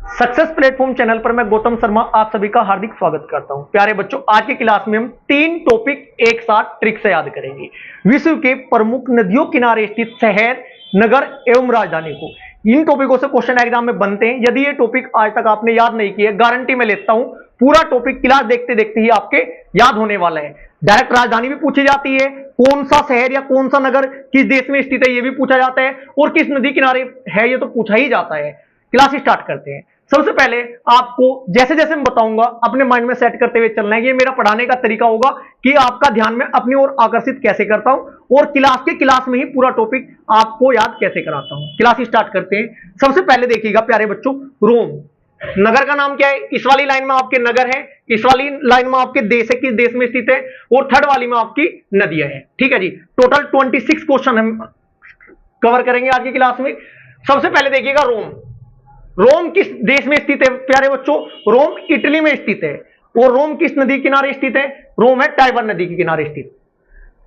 Success platform channel पर मैं गौतम शर्मा आप सभी का हार्दिक स्वागत करता हूं। प्यारे बच्चों, आज की क्लास में हम 3 टॉपिक एक साथ ट्रिक से याद करेंगे। विश्व के प्रमुख नदियों किनारे स्थित शहर, नगर एवं राजधानी को। इन टॉपिकों से क्वेश्चन एग्जाम में बनते हैं। यदि ये टॉपिक आज तक आपने याद नहीं किए, गारंटी मैं लेता हूं पूरा टॉपिक क्लास देखते देखते ही आपके याद होने वाला है। डायरेक्ट राजधानी भी पूछी जाती है, कौन सा शहर या कौन सा नगर किस देश में स्थित है ये भी पूछा जाता है, और किस नदी किनारे है ये तो पूछा ही जाता है। क्लास स्टार्ट करते हैं। सबसे पहले आपको जैसे जैसे मैं बताऊंगा अपने माइंड में सेट करते हुए चलना है। ये मेरा पढ़ाने का तरीका होगा कि आपका ध्यान में अपनी ओर आकर्षित कैसे करता हूं और क्लास में ही पूरा टॉपिक आपको याद कैसे कराता हूं। क्लास स्टार्ट करते हैं। सबसे पहले देखिएगा प्यारे बच्चों, रोम नगर का नाम क्या है? इस वाली लाइन में आपके नगर है, इस वाली लाइन में आपके देश है, किस देश में स्थित है, और थर्ड वाली में आपकी नदियां हैं। ठीक है जी। टोटल 26 क्वेश्चन हम कवर करेंगे आज की क्लास में। सबसे पहले देखिएगा रोम। रोम किस देश में स्थित है प्यारे बच्चों? रोम इटली में स्थित है। और रोम किस नदी किनारे स्थित है? रोम है टाइबर नदी के किनारे स्थित।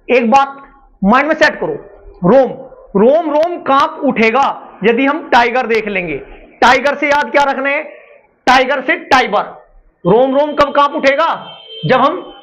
एक बात माइंड में सेट करो, रोम रोम रोम कांप उठेगा यदि हम टाइगर देख लेंगे। टाइगर से याद क्या रखना है? टाइगर से टाइबर। रोम रोम कब कांप उठेगा? जब हम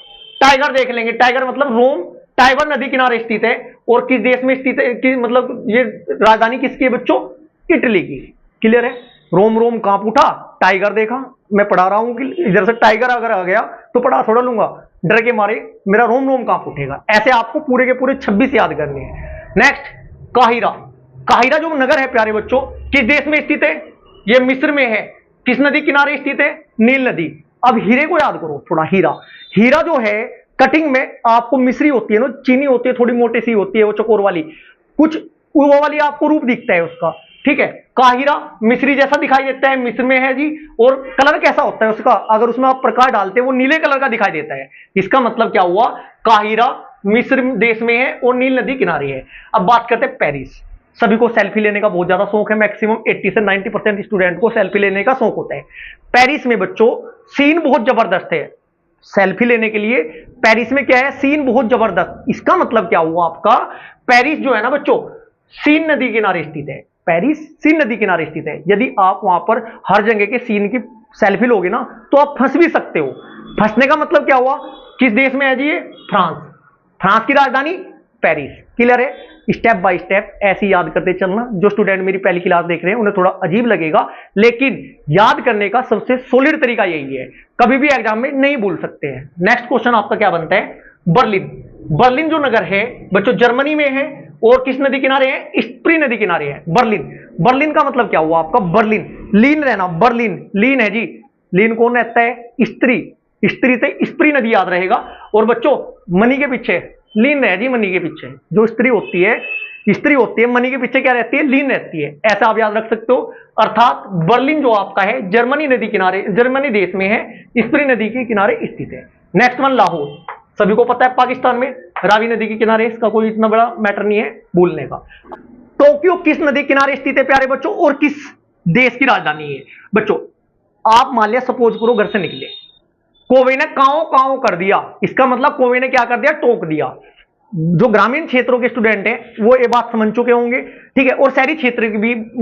टाइगर देख लेंगे। टाइगर मतलब रोम टाइबर नदी किनारे स्थित है। और किस देश में स्थित है कि मतलब ये राजधानी किसकी है बच्चों? इटली की। क्लियर है? रोम रोम कांप उठा, टाइगर देखा। मैं पढ़ा रहा हूं कि इधर से टाइगर अगर आ गया तो पढ़ा थोड़ा लूंगा, डर के मारे मेरा रोम रोम कांप उठेगा। ऐसे आपको पूरे के पूरे 26 याद करने हैं। Next, Cairo. काहिरा जो नगर है प्यारे बच्चों किस देश में स्थित है? ये मिस्र में है। किस नदी किनारे स्थित है? नील नदी। अब हीरे को याद करो थोड़ा। हीरा हीरा जो है कटिंग में आपको मिस्री होती है ना, चीनी होती है, थोड़ी मोटी सी होती है, वो चकोर वाली, कुछ वो वाली आपको रूप दिखता है उसका। ठीक है। काहिरा मिस्री जैसा दिखाई देता है, मिस्र में है जी। और कलर कैसा होता है उसका? अगर उसमें आप प्रकाश डालते हैं वो नीले कलर का दिखाई देता है। इसका मतलब क्या हुआ? काहिरा मिस्र देश में है और नील नदी किनारे है। अब बात करते हैं पेरिस। सभी को सेल्फी लेने का बहुत ज्यादा शौक है। मैक्सिमम 80 से 90% स्टूडेंट को सेल्फी लेने का शौक होता है। पेरिस में बच्चों सीन बहुत जबरदस्त है सेल्फी लेने के लिए। पेरिस में क्या है? सीन बहुत जबरदस्त। इसका मतलब क्या हुआ आपका? पेरिस जो है ना बच्चों सीन नदी किनारे स्थित है। पेरिस सीन नदी किनारे स्थित है। यदि आप वहां पर हर जगह के सीन की सेल्फी लोगे ना तो आप फंस भी सकते हो। फंसने का मतलब क्या हुआ? किस देश में है जी ये? फ्रांस। फ्रांस की राजधानी पेरिस। क्लियर है? स्टेप बाय स्टेप ऐसे याद करते चलना। जो स्टूडेंट मेरी पहली क्लास देख रहे हैं उन्हें थोड़ा अजीब लगेगा, लेकिन याद करने का सबसे सॉलिड तरीका यही है। कभी भी एग्जाम में नहीं भूल सकते हैं। नेक्स्ट क्वेश्चन आपका क्या बनता है? बर्लिन। बर्लिन जो नगर है बच्चों जर्मनी में है और किस नदी किनारे है? स्प्री नदी किनारे है। बर्लिन बर्लिन का मतलब क्या हुआ आपका? बर्लिन लीन रहना। बर्लिन लीन है जी। लीन कौन रहता है? स्त्री। स्त्री से स्प्री नदी याद रहेगा। और बच्चों मनी के पीछे लीन है जी। मनी के पीछे जो स्त्री होती है मनी के पीछे क्या रहती है? लीन रहती है। ऐसा आप याद रख सकते हो। अर्थात बर्लिन जो आपका है जर्मनी नदी किनारे, जर्मनी देश में है, स्प्री नदी के किनारे स्थित है। Next one Lahore. सभी को पता है पाकिस्तान में रावी नदी के किनारे। इसका कोई इतना बड़ा मैटर नहीं है भूलने का। टोक्यो किस नदी किनारे स्थित है प्यारे बच्चों और किस देश की राजधानी है? बच्चों आप मान लिया सपोज करो घर से निकले, कोवे ने काओ काओ कर दिया। इसका मतलब कोवे ने क्या कर दिया? टोक दिया। जो ग्रामीण क्षेत्रों के स्टूडेंट हैं वो ये बात समझ चुके होंगे। ठीक है। और शहरी क्षेत्र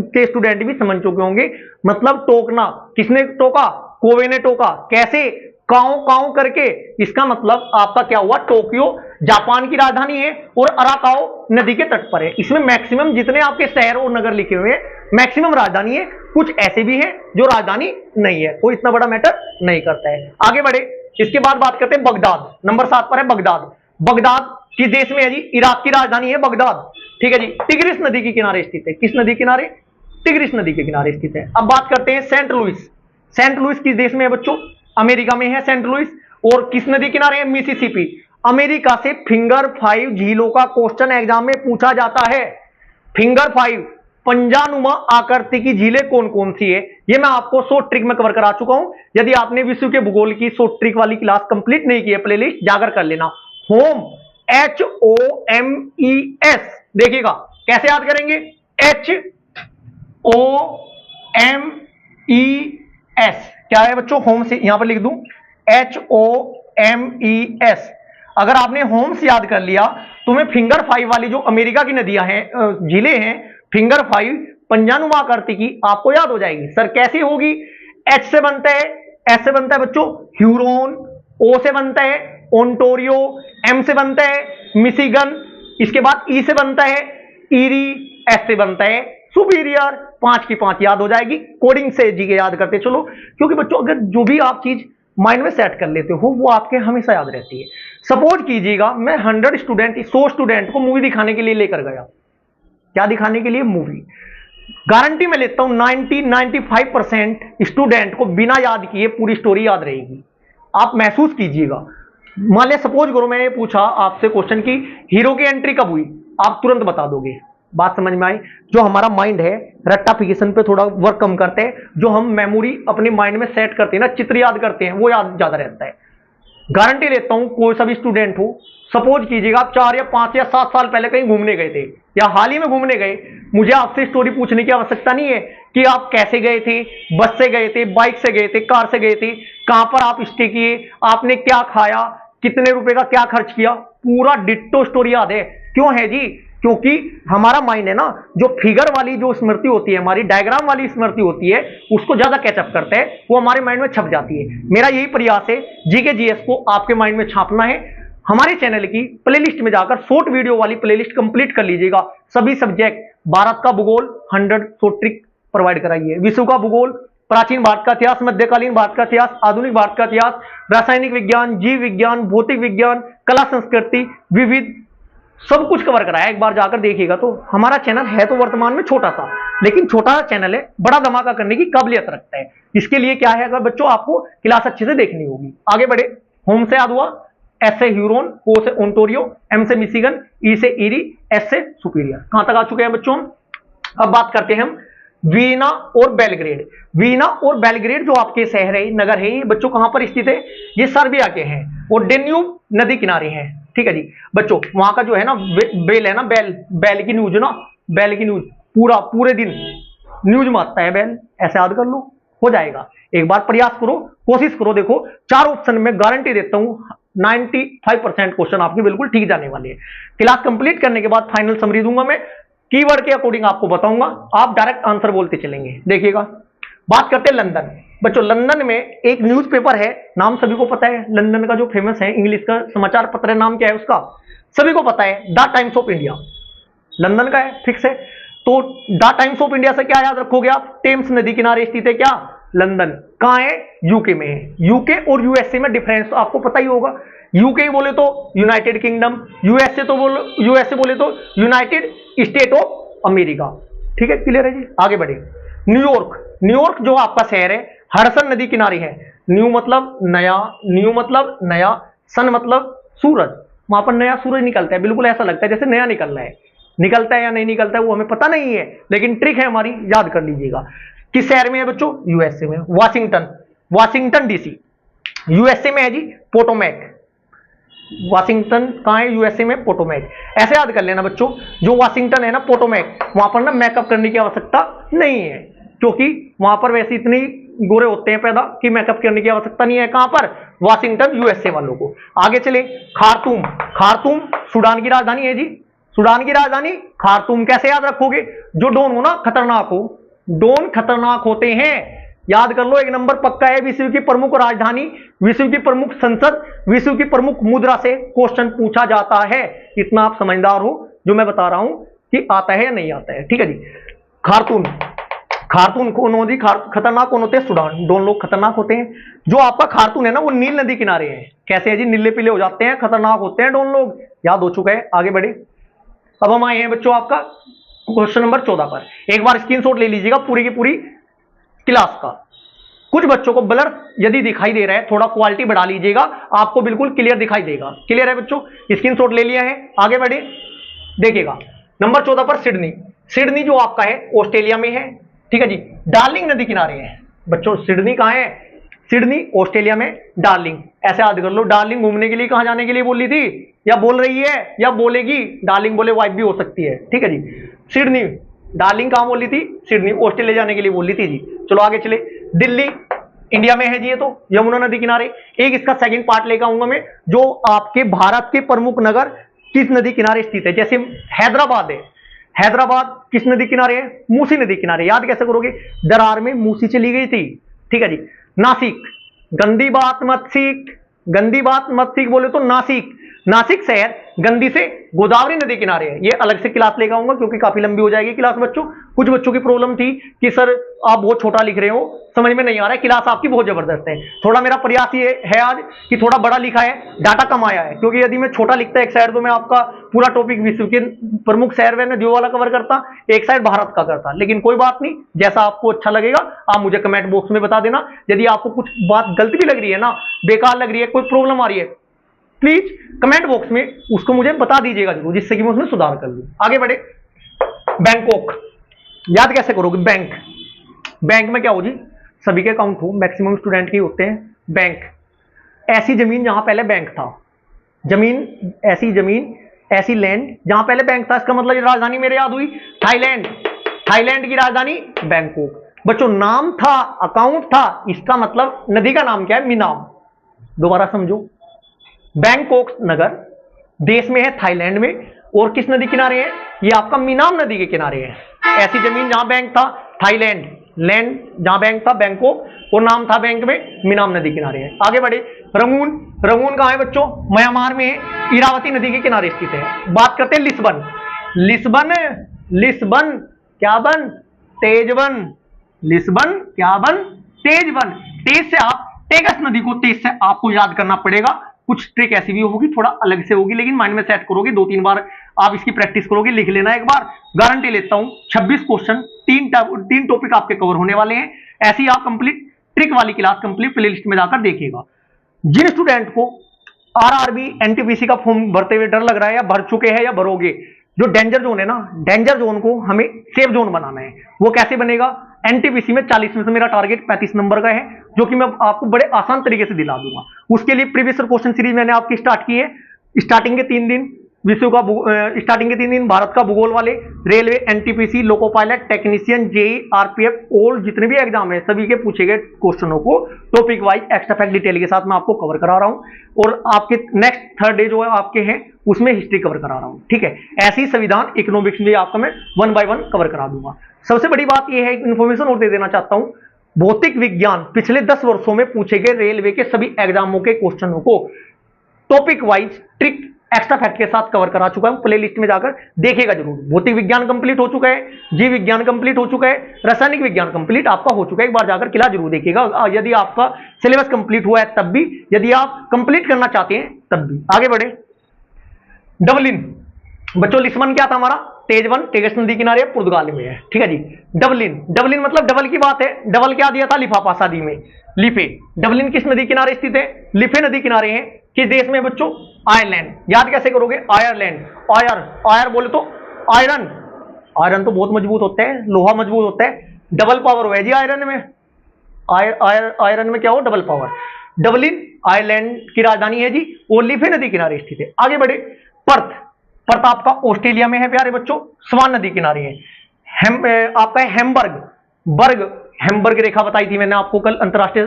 के स्टूडेंट भी समझ चुके होंगे। मतलब टोकना, किसने टोका? कोवे ने टोका। कैसे? काओ काओ करके। इसका मतलब आपका क्या हुआ? टोक्यो जापान की राजधानी है और अराकाओ नदी के तट पर है। इसमें मैक्सिमम जितने आपके शहर और नगर लिखे हुए हैं मैक्सिमम राजधानी है। कुछ ऐसे भी हैं जो राजधानी नहीं है, कोई इतना बड़ा मैटर नहीं करता है। आगे बढ़े। इसके बाद बात करते हैं बगदाद। नंबर 7 पर है बगदाद। बगदाद किस देश में है जी? इराक की राजधानी है बगदाद। ठीक है जी। टिग्रिस नदी के किनारे स्थित है। किस नदी किनारे? टिग्रिस नदी के किनारे स्थित है। अब बात करते हैं सेंट लुइस। सेंट लुइस किस देश में है बच्चों? अमेरिका में है सेंट लुइस। और किस नदी किनारे है? मिसिसिपी। अमेरिका से फिंगर 5 झीलों का क्वेश्चन एग्जाम में पूछा जाता है। फिंगर 5 पंजानुमा आकृति की झीलें कौन कौन सी है? ये मैं आपको शॉर्ट ट्रिक में कवर करा चुका हूं। यदि आपने विश्व के भूगोल की शॉर्ट ट्रिक वाली क्लास कंप्लीट नहीं की है, प्लेलिस्ट जाकर कर लेना। Home HOMES। देखिएगा कैसे याद करेंगे? HOMES क्या है बच्चों? होम से यहां पर लिख दूं HOMES। अगर आपने होम्स याद कर लिया तो मैं फिंगर 5 वाली जो अमेरिका की नदियां हैं, झीलें हैं, फिंगर 5 पंजानुमा आकृति की आपको याद हो जाएगी। सर कैसी होगी? एच से बनता है, एस से बनता है बच्चों ह्यूरोन, ओ से बनता है ओंटारियो, एम से बनता है मिशिगन, इसके बाद ई से बनता है ईरी, एस से बनता है सुपीरियर। 5 की 5 याद हो जाएगी, कोडिंग से जी के याद करते चलो, क्योंकि बच्चों अगर जो भी आप चीज माइंड में सेट कर लेते हो वो आपके हमेशा याद रहती है। सपोज कीजिएगा मैं 100 स्टूडेंट को मूवी दिखाने के लिए लेकर गया, क्या दिखाने के लिए? मूवी। गारंटी में लेता हूं 90-95% स्टूडेंट को बिना याद किए पूरी स्टोरी याद रहेगी। आप महसूस कीजिएगा, मान लिया सपोज करो मैंने पूछा आपसे क्वेश्चन की हीरो की एंट्री कब हुई, आप तुरंत बता दोगे। बात समझ में आई? जो हमारा माइंड है रट्टाफिकेशन पे थोड़ा वर्क कम करते हैं, जो हम मेमोरी अपने माइंड में सेट करते हैं ना, चित्र याद करते हैं, वो याद ज्यादा रहता है। गारंटी लेता हूं कोई सा भी स्टूडेंट हो, सपोज कीजिएगा आप 4 या 5 या 7 साल पहले कहीं घूमने गए थे या हाल ही में घूमने गए, मुझे आपसे स्टोरी पूछने की आवश्यकता नहीं है कि आप कैसे गए थे, बस से गए थे, बाइक से गए थे, कार से गए थे, कहां पर आप स्टे किए, आपने क्या खाया, कितने रुपए का क्या खर्च किया, पूरा डिट्टो स्टोरी याद है। क्यों है जी? क्योंकि हमारा माइंड है ना, जो फिगर वाली जो स्मृति होती है, हमारी डायग्राम वाली स्मृति होती है, उसको ज्यादा कैचअप करता है, वो हमारे माइंड में छप जाती है। मेरा यही प्रयास है जीके जीएस को आपके माइंड में छापना है। हमारे चैनल की प्लेलिस्ट में जाकर शॉर्ट वीडियो वाली प्लेलिस्ट कंप्लीट कर लीजिएगा। सभी सब्जेक्ट, भारत का भूगोल 100 शॉर्ट ट्रिक प्रोवाइड कराइए, विश्व का भूगोल, प्राचीन भारत का इतिहास, मध्यकालीन भारत का इतिहास, आधुनिक भारत का इतिहास, रासायनिक विज्ञान, जीव विज्ञान, भौतिक विज्ञान, कला संस्कृति, विविध, सब कुछ कवर कराया। एक बार जाकर देखिएगा। तो हमारा चैनल है तो वर्तमान में छोटा सा, लेकिन छोटा चैनल है, बड़ा धमाका करने की काबिलियत रखता है। इसके लिए क्या है, अगर बच्चों आपको क्लास अच्छे से देखनी होगी। आगे बढ़े। होम से याद हुआ, एस से ह्यूरोन, ओ से ओंटारियो, एम से मिशिगन, ई से ईरी, एस से सुपीरियर। कहां तक आ चुके हैं बच्चों? अब बात करते हैं हम वीना और बेलग्रेड। वीना और बेलग्रेड जो आपके शहर है, नगर है, ये बच्चों कहां पर स्थित है? ये सर्बिया के हैं और डेन्यूब नदी किनारे हैं। ठीक है जी बच्चों, वहां का जो है ना बेल है ना, बैल की न्यूज ना, बैल की न्यूज पूरे दिन न्यूज में आता है बैल, ऐसे याद कर लो, हो जाएगा। एक बार प्रयास करो, कोशिश करो। देखो 4 ऑप्शन में गारंटी देता हूं 95% क्वेश्चन आपके बिल्कुल ठीक जाने वाले हैं। क्लास कंप्लीट करने के बाद फाइनल समरी दूंगा मैं, कीवर्ड के अकॉर्डिंग आपको बताऊंगा, आप डायरेक्ट आंसर बोलते चलेंगे। देखिएगा, बात करते हैं लंदन। बच्चों लंदन में एक न्यूज़पेपर है, नाम सभी को पता है, लंदन का जो फेमस है इंग्लिश का समाचार पत्र है, नाम क्या है उसका? सभी को पता है, the times of India. London का है, फिक्स है। तो द टाइम्स ऑफ इंडिया से क्या याद रखोगे आप? टेम्स नदी किनारे स्थित है क्या? लंदन। कहां है? यूके में है। यूके और यूएसए में डिफरेंस तो आपको पता ही होगा। यूके बोले तो यूनाइटेड किंगडम, यूएसए बोले तो यूनाइटेड स्टेट ऑफ अमेरिका। ठीक है, क्लियर है जी? आगे बढ़े। न्यूयॉर्क। न्यूयॉर्क जो आपका शहर है, हडसन नदी किनारे है। न्यू मतलब नया, सन मतलब सूरज। वहां पर नया सूरज निकलता है, बिल्कुल ऐसा लगता है जैसे नया निकल रहा है। निकलता है या नहीं निकलता है वो हमें पता नहीं है, लेकिन ट्रिक है हमारी, याद कर लीजिएगा। किस शहर में है बच्चों? यूएसए में। वाशिंगटन डीसी यूएसए में है जी। पोटोमैक, वाशिंगटन कहां है? यूएसए में, पोटोमैक। ऐसे याद कर लेना बच्चों, जो वाशिंगटन है ना, पोटोमैक, वहां पर ना मेकअप करने की आवश्यकता नहीं है, क्योंकि वहां पर वैसे इतने गोरे होते हैं पैदा कि मेकअप करने की आवश्यकता नहीं है। कहां पर? वाशिंगटन, यूएसए वालों को। आगे चले। खार्तूम सूडान की राजधानी है जी। सूडान की राजधानी खार्तूम। कैसे याद रखोगे? जो डॉन हो ना, खतरनाक हो, डॉन खतरनाक होते हैं, याद कर लो। एक नंबर पक्का है। विश्व की प्रमुख राजधानी, विश्व की प्रमुख संसद, विश्व की प्रमुख मुद्रा से क्वेश्चन पूछा जाता है। इतना आप समझदार हो, जो मैं बता रहा हूं कि आता है या नहीं आता है। ठीक है जी। खार्तून कौन हो जी? खतरनाक कौन होते हैं? सूडान। दोनों लोग खतरनाक होते हैं। जो आपका खार्तून है ना, वो नील नदी किनारे है। कैसे है जी? नीले पीले हो जाते हैं, खतरनाक होते हैं दोनों लोग। याद हो चुका है। आगे बढ़े। अब हम आए हैं बच्चों आपका क्वेश्चन नंबर 14 पर। एक बार स्क्रीनशॉट ले लीजिएगा पूरी की पूरी क्लास का। कुछ बच्चों को ब्लर यदि दिखाई दे रहा है, थोड़ा क्वालिटी बढ़ा लीजिएगा, आपको बिल्कुल क्लियर दिखाई देगा। क्लियर है बच्चों? स्क्रीनशॉट ले लिया है। आगे बढ़े। देखिएगा नंबर 14 पर सिडनी जो आपका है ऑस्ट्रेलिया में है। ठीक है जी। डार्लिंग नदी किनारे है बच्चों। सिडनी कहां है? सिडनी ऑस्ट्रेलिया में, डार्लिंग। ऐसे याद कर लो। डार्लिंग घूमने के लिए कहां जाने के लिए बोली थी, या बोल रही है, या बोलेगी? डार्लिंग बोले वाइफ भी हो सकती है। ठीक है जी। सिडनी, डार्लिंग कहां बोली थी? सिडनी, ऑस्ट्रेलिया जाने के लिए बोली थी जी। चलो आगे चले। दिल्ली इंडिया में है जी, ये तो यमुना नदी किनारे। एक इसका सेकंड पार्ट लेकर आऊंगा मैं, जो आपके भारत के प्रमुख नगर किस नदी किनारे स्थित है। जैसे हैदराबाद है, हैदराबाद किस नदी किनारे है? मूसी नदी किनारे। याद कैसे करोगे? दरार में मूसी चली गई थी, ठीक है जी। नासिक, गंदी बात मत सीख, गंदी बात मत सीख बोले तो नासिक, नासिक शहर गंदी से गोदावरी नदी किनारे है। ये अलग से क्लास लेकर आऊंगा क्योंकि काफी लंबी हो जाएगी क्लास बच्चों। कुछ बच्चों की प्रॉब्लम थी कि सर आप बहुत छोटा लिख रहे हो, समझ में नहीं आ रहा है, क्लास आपकी बहुत जबरदस्त है। थोड़ा मेरा प्रयास ये है आज कि थोड़ा बड़ा लिखा है, डाटा कम आया है, क्योंकि यदि मैं छोटा लिखता एक साइड तो मैं आपका पूरा टॉपिक विश्व के प्रमुख शहर में जो वाला कवर करता, एक साइड भारत का करता। लेकिन कोई बात नहीं, जैसा आपको अच्छा लगेगा आप मुझे कमेंट बॉक्स में बता देना। यदि आपको कुछ बात गलत भी लग रही है ना, बेकार लग रही है, कोई प्रॉब्लम आ रही है, प्लीज कमेंट बॉक्स में उसको मुझे बता दीजिएगा जरूर, जिससे कि मैं उसमें सुधार कर लूं। आगे बढ़े। बैंकॉक याद कैसे करोगे? बैंक, बैंक में क्या हो जी, सभी के अकाउंट हो, मैक्सिमम स्टूडेंट के होते हैं। बैंक, ऐसी जमीन जहां पहले बैंक था, जमीन ऐसी लैंड जहां पहले बैंक था। इसका मतलब राजधानी मेरे याद हुई थाईलैंड, थाईलैंड की राजधानी बैंकॉक। बच्चों नाम था, अकाउंट था, इसका मतलब नदी का नाम क्या है? मिनाम। दोबारा समझो, बैंकॉक नगर देश में है थाईलैंड में, और किस नदी किनारे है? ये आपका मिनाम नदी के किनारे है। ऐसी जमीन जहां बैंक था थाईलैंड, लैंड जहां बैंक था बैंकॉक, और नाम था बैंक में मिनाम नदी किनारे है। आगे बढ़े। रंगून, रंगून कहां है बच्चों? म्यांमार में है, इरावती नदी के किनारे स्थित है। बात करते हैं लिस्बन, लिस्बन, लिस्बन क्या बन? तेजबन, लिस्बन क्या बन? तेजबन। तेज से आप टेगस नदी को तेज से आपको याद करना पड़ेगा। कुछ ट्रिक ऐसी भी होगी, थोड़ा अलग से होगी, लेकिन माइंड में सेट करोगे, 2-3 बार आप इसकी प्रैक्टिस करोगे, लिख लेना एक बार। गारंटी लेता हूं 26 क्वेश्चन, 3 टॉपिक आपके कवर होने वाले हैं। ऐसी आप कंप्लीट ट्रिक वाली क्लास कंप्लीट प्लेलिस्ट में जाकर देखिएगा। जिन स्टूडेंट को आरआरबी एनटीपीसी का फॉर्म भरते हुए डर लग रहा है, या भर चुके हैं या भरोगे, जो डेंजर जोन है ना, डेंजर जोन को हमें सेफ जोन बनाना है। वो कैसे बनेगा? एनटीपीसी में 40 में से मेरा टारगेट 35 नंबर का है, जो कि मैं आपको बड़े आसान तरीके से दिला दूंगा। उसके लिए प्रीवियस क्वेश्चन सीरीज मैंने आपकी स्टार्ट की है। स्टार्टिंग के 3 दिन विश्व का, स्टार्टिंग के 3 दिन भारत का भूगोल वाले, railway, NTPC, loco pilot, technician, JE, RPF, और जितने भी एग्जाम है सभी के पूछे गए क्वेश्चनों को topic wise extra fact detail के साथ मैं आपको कवर करा रहा हूं। और आपके नेक्स्ट थर्ड डे जो है आपके हैं, उसमें हिस्ट्री कवर करा रहा हूं। ठीक है, ऐसी संविधान, इकोनॉमिक्स में आपका मैं 1 by 1 कवर करा दूंगा। सबसे बड़ी बात यह है, इंफॉर्मेशन और दे देना चाहता हूं, भौतिक विज्ञान पिछले 10 वर्षों में पूछे गए रेलवे के सभी एग्जामों के क्वेश्चनों को topic wise trick extra fact के साथ कवर करा चुका हूं। प्ले लिस्ट में जाकर देखिएगा जरूर। भौतिक विज्ञान कंप्लीट हो चुका है, जीव विज्ञान कंप्लीट हो चुका है, रासायनिक विज्ञान कंप्लीट आपका हो चुका है। एक बार जाकर किला जरूर देखिएगा, यदि आपका सिलेबस कंप्लीट हुआ है तब भी, यदि आप कंप्लीट करना चाहते हैं तब भी। आगे बढ़े। डबलिन बच्चों, लिस्बन क्या था हमारा? तेजबन, टेगस नदी किनारे पुर्तगाल में है। ठीक है जी। डबलिन, डबलिन मतलब डबल की बात है। डबल क्या दिया था? लिफाफा शादी में, लिफे। डबलिन किस नदी किनारे स्थित है? लिफे नदी किनारे है। किस देश में बच्चों? आयरलैंड। याद कैसे करोगे? आयरलैंड, आयर, आयर बोले तो आयरन, आयरन तो बहुत मजबूत होता है, लोहा मजबूत होता है, डबल पावर है जी आयरन में। आयरन में क्या हो? Double power. डबलिन आयरलैंड की राजधानी है जी, और लिफे नदी किनारे स्थित है। आगे बढ़े। पर्थ, पर्थ आपका ऑस्ट्रेलिया में है प्यारे बच्चों, स्वान नदी किनारे है। आपका है हैम्बर्ग, बर्ग, हैम्बर्ग रेखा बताई थी मैंने आपको कल, अंतरराष्ट्रीय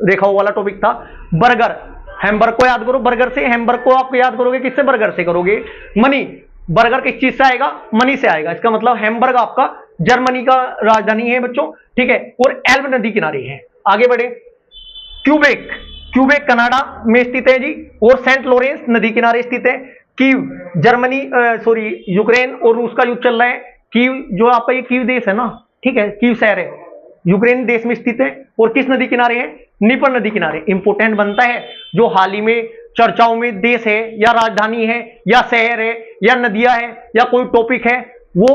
रेखाओं वाला टॉपिक था। बर्गर, हैम्बर्ग को याद करो बर्गर से, हैम्बर्ग को आप याद करोगे किससे? बर्गर से करोगे। मनी, बर्गर किस चीज से आएगा? मनी से आएगा। इसका मतलब हैम्बर्ग आपका जर्मनी का राजधानी है बच्चों। ठीक है, और एल्ब नदी किनारे है। आगे बढ़े। क्यूबेक, क्यूबेक कनाडा में स्थित है जी, और सेंट लॉरेंस नदी किनारे स्थित है। कीव, जर्मनी, यूक्रेन और रूस का युद्ध चल रहा है। कीव जो आपका ये कीव देश है ना, ठीक है, कीव शहर है, यूक्रेन देश में स्थित है, और किस नदी किनारे है? नीपर नदी किनारे। इंपोर्टेंट बनता है, जो हाल ही में चर्चाओं में देश है या राजधानी है या शहर है या नदियां है या कोई टॉपिक है, वो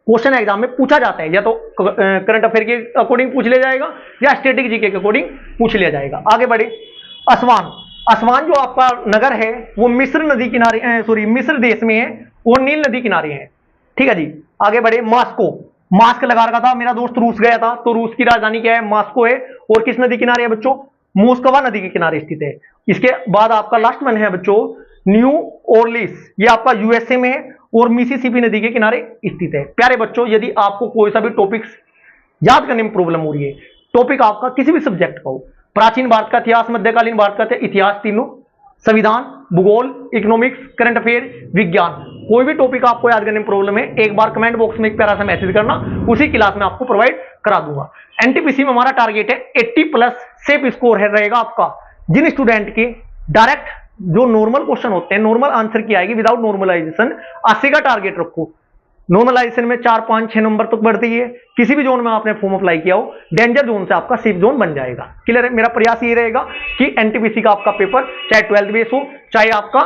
क्वेश्चन एग्जाम में पूछा जाता है, या तो करंट अफेयर के अकॉर्डिंग पूछ लिया जाएगा या स्टैटिक जीके के अकॉर्डिंग पूछ लिया जाएगा। आगे बढ़े। असवान, असवान जो आपका नगर है वो मिस्र नदी किनारे, मिस्र देश में है, और नील नदी किनारे है। ठीक है जी। आगे बढ़े। मास्को, मास्क लगा रखा था मेरा दोस्त, रूस गया था, तो रूस की राजधानी क्या है? मास्को है, और किस नदी किनारे है बच्चों? मोस्कवा नदी के किनारे स्थित है। इसके बाद आपका लास्ट वन है बच्चों न्यू ऑर्लिस, ये आपका यूएसए में है, और मिसिसिपी नदी के किनारे स्थित है। प्यारे बच्चों, यदि आपको कोई सा भी टॉपिक्स याद करने में प्रॉब्लम हो रही है, टॉपिक आपका किसी भी सब्जेक्ट का हो, प्राचीन भारत का इतिहास, मध्यकालीन भारत का इतिहास, तीनों, संविधान, भूगोल, इकोनॉमिक्स, करंट अफेयर, विज्ञान, कोई भी टॉपिक आपको याद करने में प्रॉब्लम है, एक बार कमेंट बॉक्स में एक प्यारा सा मैसेज करना, उसी क्लास में आपको प्रोवाइड करा दूंगा। एनटीपीसी में हमारा टारगेट है 80 प्लस सेफ स्कोर है रहेगा आपका। जिन स्टूडेंट के डायरेक्ट जो नॉर्मल क्वेश्चन होते हैं, नॉर्मल आंसर की आएगी विदाउट नॉर्मलाइजेशन, 80 का टारगेट रखो। नॉर्मलाइजेशन में 4, 5, 6 नंबर तक बढ़ती है। किसी भी जोन में आपने फॉर्म अप्लाई किया हो, डेंजर जोन से आपका सेफ जोन बन जाएगा। क्लियर है? मेरा प्रयास ये रहेगा कि एनटीपीसी का आपका पेपर चाहे 12th बेस हो, चाहे आपका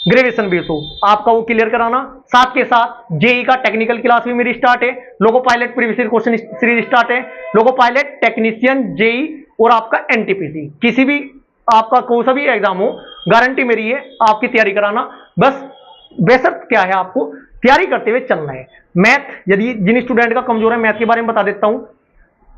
ग्रेजुएशन बेस हो, आपका वो क्लियर कराना। साथ के साथ जेई का टेक्निकल क्लास भी मेरी स्टार्ट है, loco pilot previous question series start है, लोगो पायलट, टेक्नीशियन, जेई और आपका एनटीपीसी, किसी भी आपका कोई सा भी एग्जाम हो, गारंटी मेरी है आपकी तैयारी कराना। बस बेशर्त क्या है, आपको तैयारी करते हुए चलना है। मैथ यदि जिन स्टूडेंट का कमजोर है, मैथ के बारे में बता देता हूं,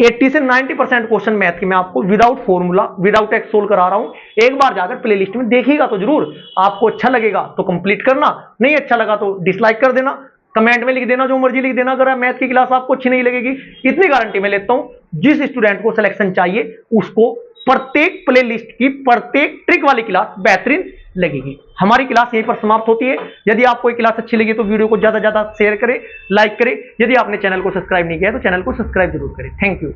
80 से 90% क्वेश्चन मैथ के मैं आपको without formula, without x solve करा रहा हूं। एक बार जाकर प्लेलिस्ट में देखिएगा तो जरूर। आपको अच्छा लगेगा तो कंप्लीट करना, नहीं अच्छा लगा तो डिसलाइक कर देना, कमेंट में लिख देना, जो मर्जी लिख देना अगर मैथ की क्लास आपको अच्छी नहीं लगेगी। इतनी गारंटी मैं लेता हूं। जिस स्टूडेंट को सिलेक्शन चाहिए उसको प्रत्येक प्लेलिस्ट की प्रत्येक ट्रिक वाली क्लास बेहतरीन लगेगी। हमारी क्लास यहीं पर समाप्त होती है। यदि आपको ये क्लास अच्छी लगी तो वीडियो को ज्यादा से ज्यादा शेयर करें, लाइक करें। यदि आपने चैनल को सब्सक्राइब नहीं किया तो चैनल को सब्सक्राइब जरूर करें। Thank you.